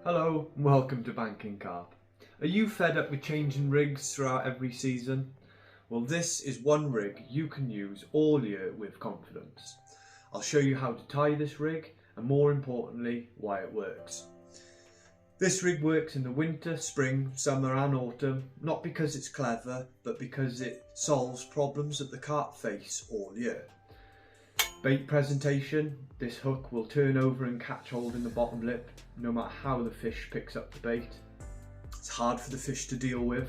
Hello and welcome to Banking Carp. Are you fed up with changing rigs throughout every season? Well, this is one rig you can use all year with confidence. I'll show you how to tie this rig and more importantly why it works. This rig works in the winter, spring, summer and autumn, not because it's clever but because it solves problems that the carp face all year. Bait presentation, this hook will turn over and catch hold in the bottom lip no matter how the fish picks up the bait. It's hard for the fish to deal with,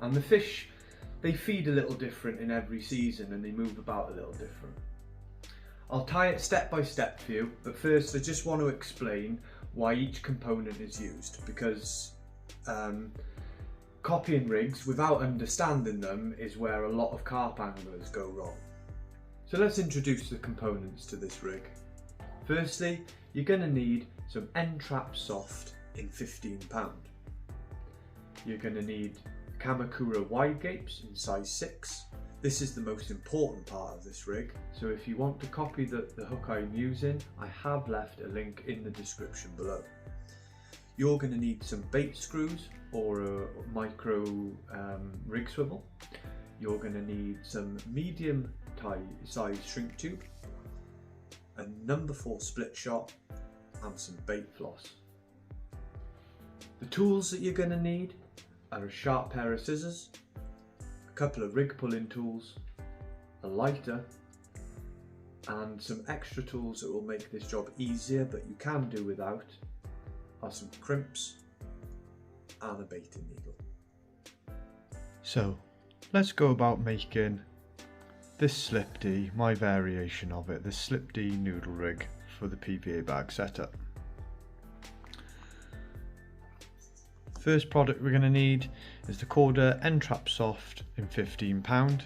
and the fish, they feed a little different in every season and they move about a little different. I'll tie it step by step for you, but first I just want to explain why each component is used, because copying rigs without understanding them is where a lot of carp anglers go wrong. So let's introduce the components to this rig. Firstly, you're going to need some N-Trap soft in 15 pound. You're going to need Kamakura wide gapes in size 6. This is the most important part of this rig, so if you want to copy the hook I'm using, I have left a link in the description below. You're going to need some bait screws or a micro rig swivel. You're going to need some medium size shrink tube, a number 4 split shot and some bait floss. The tools that you're going to need are a sharp pair of scissors, a couple of rig pulling tools, a lighter and some extra tools that will make this job easier but you can do without are some crimps and a baiting needle. So let's go about making this slip D, my variation of it, this slip D noodle rig for the PVA bag setup. First product we're going to need is the Corda N-Trap Soft in 15 pound.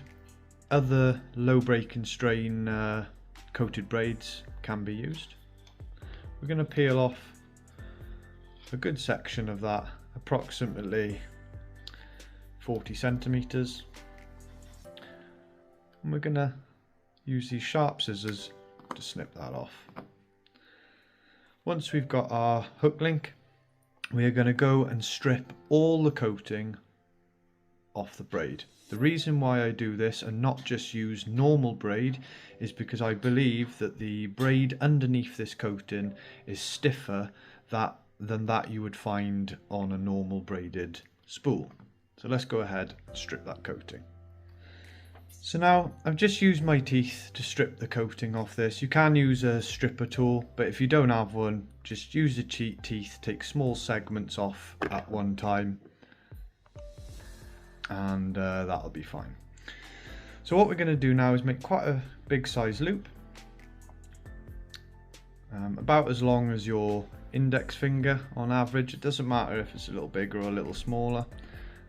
Other low breaking strain coated braids can be used. We're going to peel off a good section of that, approximately 40 centimeters. And we're going to use these sharp scissors to snip that off. Once we've got our hook link, we are going to go and strip all the coating off the braid. The reason why I do this and not just use normal braid is because I believe that the braid underneath this coating is stiffer than that you would find on a normal braided spool. So let's go ahead and strip that coating. So now I've just used my teeth to strip the coating off this. You can use a stripper tool, but if you don't have one, just use the teeth, take small segments off at one time, and that'll be fine. So what we're going to do now is make quite a big size loop, about as long as your index finger on average. It doesn't matter if it's a little bigger or a little smaller.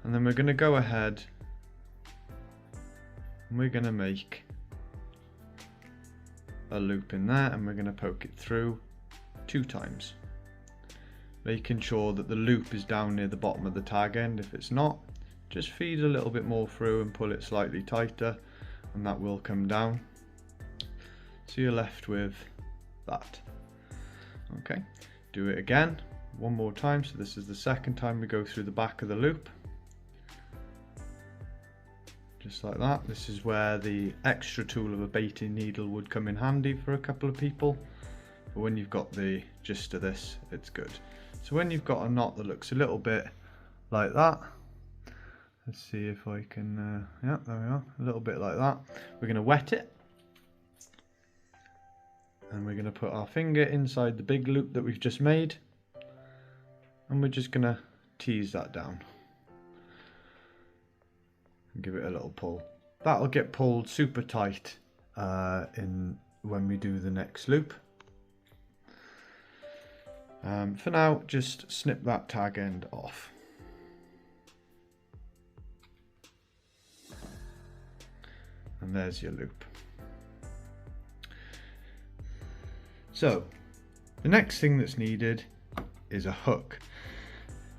And then we're going to go ahead and we're going to make a loop in there and we're going to poke it through 2 times, making sure that the loop is down near the bottom of the tag end. If it's not, just feed a little bit more through and pull it slightly tighter and that will come down. So you're left with that. Okay, do it again one more time. So this is the second time we go through the back of the loop. Just like that. This is where the extra tool of a baiting needle would come in handy for a couple of people. But when you've got the gist of this, it's good. So when you've got a knot that looks a little bit like that, let's see if I can, yeah, there we are, a little bit like that. We're going to wet it. And we're going to put our finger inside the big loop that we've just made. And we're just going to tease that down. And give it a little pull. That'll get pulled super tight when we do the next loop. For now, just snip that tag end off. And there's your loop. So, the next thing that's needed is a hook.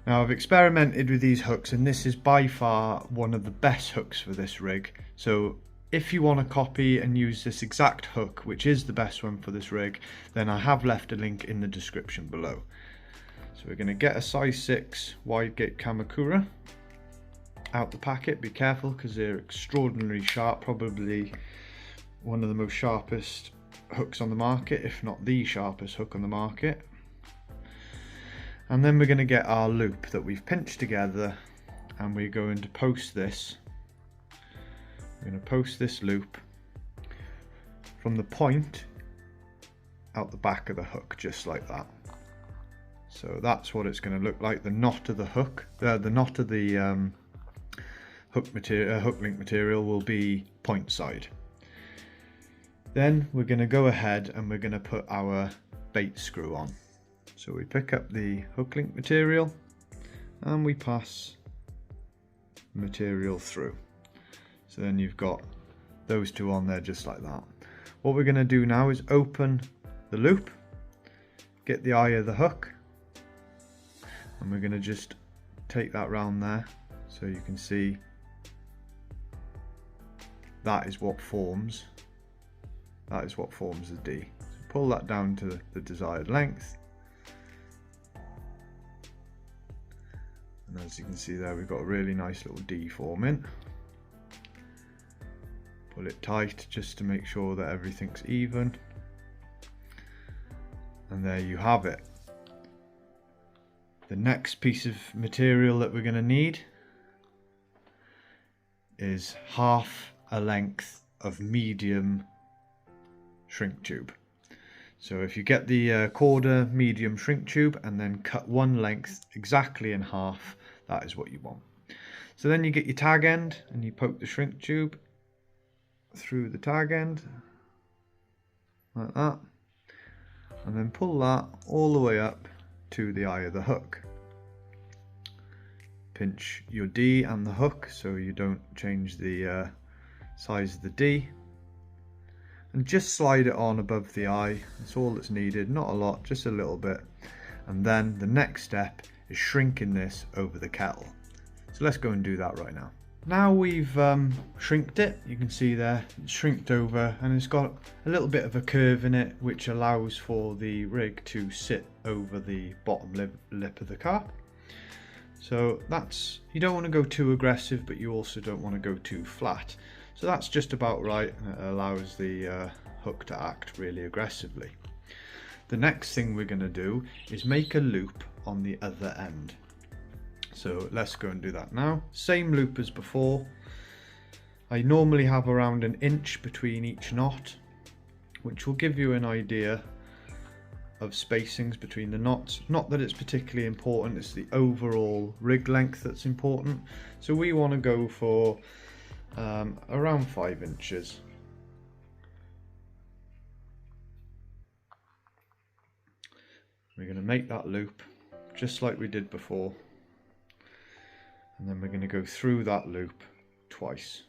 Now I've experimented with these hooks and this is by far one of the best hooks for this rig. So if you want to copy and use this exact hook, which is the best one for this rig, then I have left a link in the description below. So we're going to get a size 6 wide gate Kamakura out the packet. Be careful because they're extraordinarily sharp, probably one of the most sharpest hooks on the market, if not the sharpest hook on the market. And then we're going to get our loop that we've pinched together, and we're going to post this. We're going to post this loop from the point out the back of the hook, just like that. So that's what it's going to look like. The knot of the hook, the knot of the hook link material will be point side. Then we're going to go ahead and we're going to put our bait screw on. So we pick up the hook link material and we pass material through. So then you've got those two on there just like that. What we're going to do now is open the loop, get the eye of the hook, and we're going to just take that round there so you can see that is what forms the D. So pull that down to the desired length, and as you can see there, we've got a really nice little D forming. Pull it tight just to make sure that everything's even, and there you have it. The next piece of material that we're going to need is half a length of medium shrink tube. So if you get the quarter medium shrink tube and then cut one length exactly in half, that is what you want. So then you get your tag end and you poke the shrink tube through the tag end like that, and then pull that all the way up to the eye of the hook. Pinch your D and the hook so you don't change the size of the D, and just slide it on above the eye. That's all that's needed, not a lot, just a little bit. And then the next step is shrinking this over the kettle. So let's go and do that right now. Now we've shrinked it, you can see there it's shrinked over, and it's got a little bit of a curve in it which allows for the rig to sit over the bottom lip of the carp. So that's, you don't want to go too aggressive, but you also don't want to go too flat. So that's just about right, and it allows the hook to act really aggressively. The next thing we're going to do is make a loop on the other end. So let's go and do that now. Same loop as before. I normally have around an inch between each knot, which will give you an idea of spacings between the knots. Not that it's particularly important, it's the overall rig length that's important. So we want to go for around 5 inches. We're going to make that loop just like we did before, and then we're going to go through that loop twice.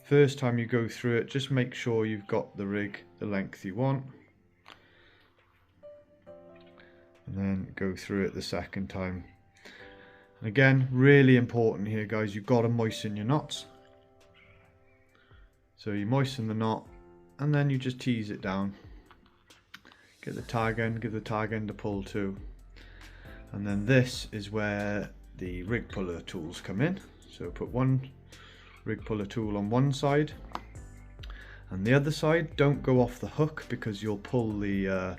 First time you go through it, just make sure you've got the rig the length you want, and then go through it the second time. And again, really important here guys, you've got to moisten your knots. So you moisten the knot and then you just tease it down. Get the tag end, give the tag end a pull too. And then this is where the rig puller tools come in. So put one rig puller tool on one side, and the other side, don't go off the hook because you'll pull the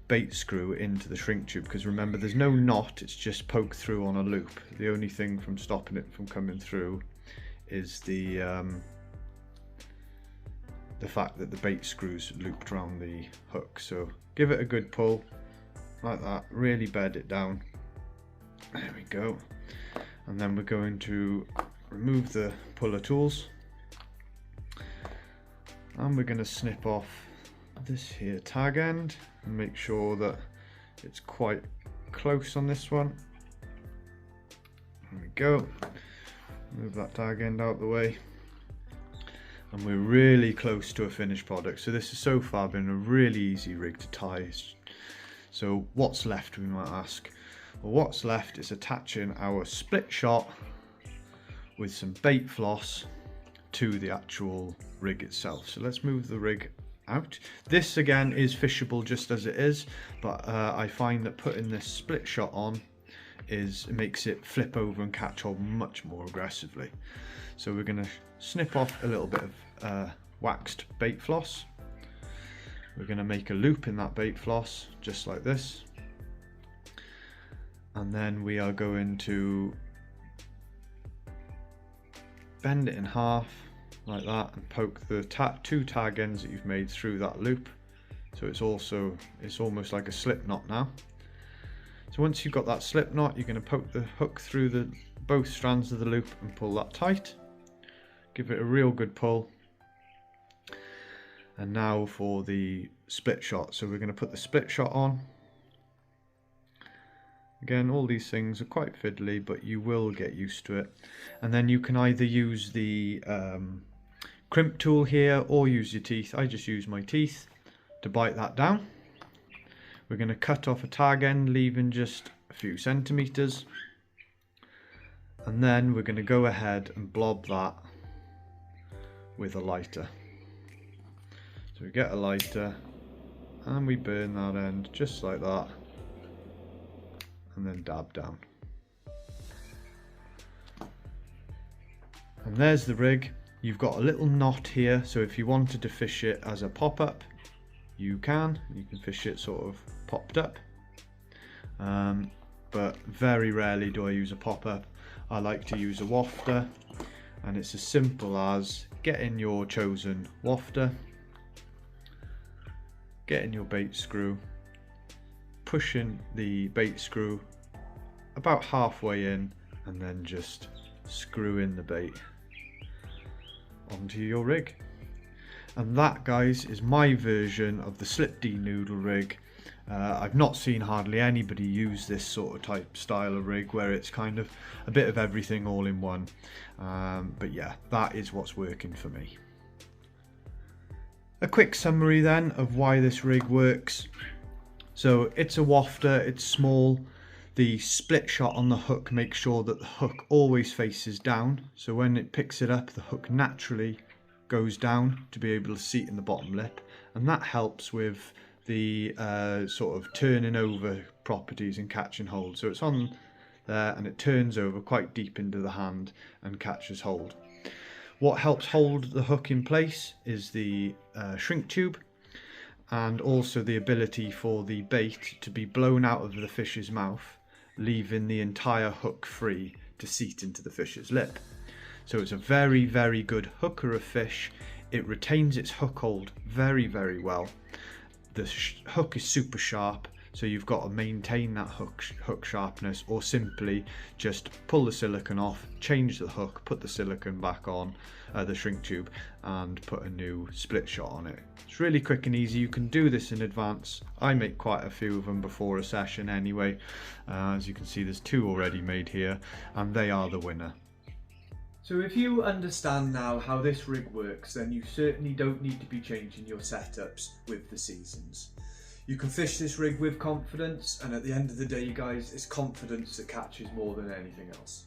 bait screw into the shrink tube, because remember there's no knot, it's just poked through on a loop. The only thing from stopping it from coming through is the fact that the bait screw's looped around the hook. So give it a good pull like that, really bed it down. There we go. And then we're going to remove the puller tools, and we're going to snip off this here tag end and make sure that it's quite close on this one. There we go. Move that tag end out the way, and we're really close to a finished product. So this has so far been a really easy rig to tie. So what's left, we might ask? Well, what's left is attaching our split shot with some bait floss to the actual rig itself. So let's move the rig out. This again is fishable just as it is, but I find that putting this split shot on makes it flip over and catch hold much more aggressively. So we're going to snip off a little bit of waxed bait floss. We're going to make a loop in that bait floss just like this, and then we are going to bend it in half like that and poke the two tag ends that you've made through that loop, so it's almost like a slip knot now. So once you've got that slip knot, you're going to poke the hook through both strands of the loop and pull that tight. Give it a real good pull. And now for the split shot. So we're going to put the split shot on. Again, all these things are quite fiddly, but you will get used to it. And then you can either use the crimp tool here or use your teeth. I just use my teeth to bite that down. We're going to cut off a tag end, leaving just a few centimeters. And then we're going to go ahead and blob that with a lighter. So we get a lighter and we burn that end just like that, and then dab down. And there's the rig. You've got a little knot here, so if you wanted to fish it as a pop-up, you can fish it sort of popped up, but very rarely do I use a pop-up. I like to use a wafter, and it's as simple as getting your chosen wafter, getting your bait screw, pushing the bait screw about halfway in, and then just screwing the bait onto your rig. And that, guys, is my version of the slip D noodle rig. I've not seen hardly anybody use this sort of type style of rig where it's kind of a bit of everything all in one. But yeah, that is what's working for me. A quick summary then of why this rig works. So it's a wafter, it's small. The split shot on the hook makes sure that the hook always faces down. So when it picks it up, the hook naturally goes down to be able to seat in the bottom lip. And that helps with the sort of turning over properties and catching hold. So it's on there and it turns over quite deep into the hand and catches hold. What helps hold the hook in place is the shrink tube, and also the ability for the bait to be blown out of the fish's mouth, leaving the entire hook free to seat into the fish's lip. So it's a very, very good hooker of fish. It retains its hook hold very, very well. The hook is super sharp, so you've got to maintain that hook sharpness, or simply just pull the silicone off, change the hook, put the silicone back on the shrink tube, and put a new split shot on it. It's really quick and easy. You can do this in advance. I make quite a few of them before a session anyway. As you can see, there's 2 already made here, and they are the winner. So if you understand now how this rig works, then you certainly don't need to be changing your setups with the seasons. You can fish this rig with confidence, and at the end of the day, guys, it's confidence that catches more than anything else.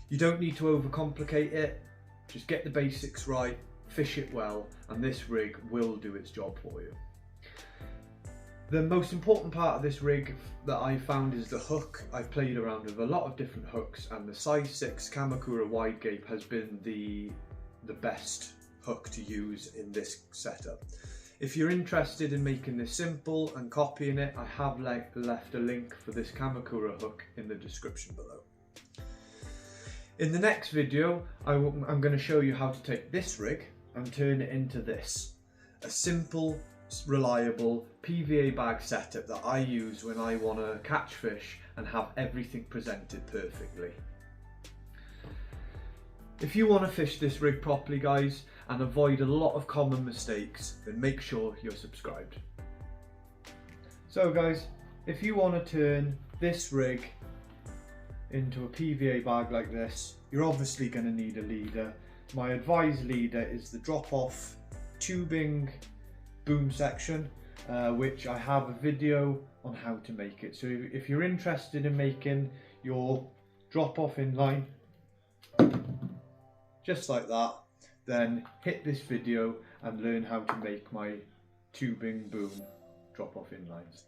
You don't need to overcomplicate it. Just get the basics right, fish it well, and this rig will do its job for you. The most important part of this rig that I found is the hook. I've played around with a lot of different hooks, and the size 6 Kamakura wide gape has been the best hook to use in this setup. If you're interested in making this simple and copying it, I have left a link for this Kamakura hook in the description below. In the next video, I'm going to show you how to take this rig and turn it into this. A simple, reliable PVA bag setup that I use when I want to catch fish and have everything presented perfectly. If you want to fish this rig properly, guys, and avoid a lot of common mistakes, then make sure you're subscribed. So guys, if you want to turn this rig into a PVA bag like this, you're obviously going to need a leader. My advised leader is the drop-off tubing boom section, which I have a video on how to make it. So if you're interested in making your drop-off inline just like that, then hit this video and learn how to make my tubing boom drop off inlines.